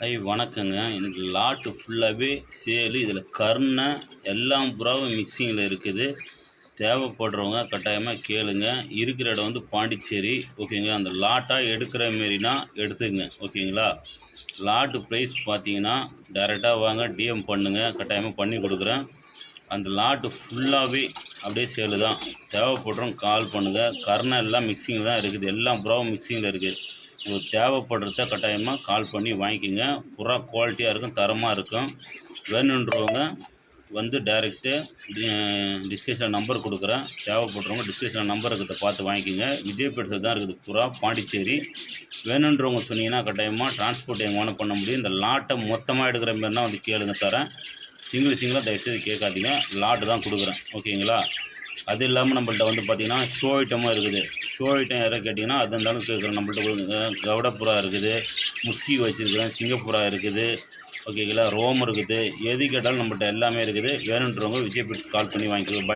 வணக்கங்க. எனக்கு லாட்டு ஃபுல்லாவே சேலு. இதில கருணை எல்லாம் பூராவும் மிக்ஸிங்கில இருக்குது. தேவைப்படுறவங்க கட்டாயமா கேளுங்க. இருக்கிற இடம் வந்து பாண்டிச்சேரி. ஓகேங்க. அந்த லாட்டா எடுக்கிற மாரினா எடுத்துக்கங்க. ஓகேங்களா? லாட்டு ப்ரைஸ் பார்த்தீங்கன்னா, டைரக்ட்டா வாங்க டிஎம் பண்ணுங்க. கட்டாயமா பண்ணி குடுக்குறேன். அந்த லாட்டு ஃபுல்லாவே அப்படியே சேலு தான். தேவைப்படுறவங்க கால் பண்ணுங்க. கருணை எல்லாம் மிக்ஸிங்கில தான் இருக்குது. எல்லாம் பூராவும் மிக்ஸிங்கில இருக்குது. உங்களுக்கு தேவைப்படுறத கட்டாயமாக கால் பண்ணி வாங்கிக்கோங்க. புறா குவாலிட்டியாக இருக்கும், தரமாக இருக்கும். வேணுன்றவங்க வந்து டைரெக்ட்டு டிஸ்கிரிப்ஷனில் நம்பர் கொடுக்குறேன். தேவைப்படுறவங்க டிஸ்கிரிப்ஷனில் நம்பர் இருக்கிறத பார்த்து வாங்கிக்கோங்க. விஜயபேட்டத்தில் தான் இருக்குது புறா, பாண்டிச்சேரி. வேணுன்றவங்க சொன்னீங்கன்னா கட்டாயமாக டிரான்ஸ்போர்ட் எங்கே வேணால் பண்ண முடியும். இந்த லாட்டை மொத்தமாக எடுக்கிற மாரினா வந்து கேளுங்க தரேன். சிங்கிளாக தயவுசெய்து கேட்காதீங்க. லாட்டு தான் கொடுக்குறேன். ஓகேங்களா? அது இல்லாமல் நம்மள்ட்ட வந்து பார்த்திங்கன்னா ஷோ ஐட்டமும் இருக்குது. ஷோ ஐட்டம் யாராவது கேட்டிங்கன்னா அது இருந்தாலும் கேட்குறேன். நம்மள்ட்ட கவடப்புறா இருக்குது, முஸ்கி வச்சுருக்கிறேன், சிங்கப்புறா இருக்குது. ஓகேங்களா? ரோம் இருக்குது. எது கேட்டாலும் நம்மள்ட்ட எல்லாமே இருக்குது. வேணுன்றவங்க விஜய் பெட்ஸ் கால் பண்ணி வாங்கிக்கலாம்.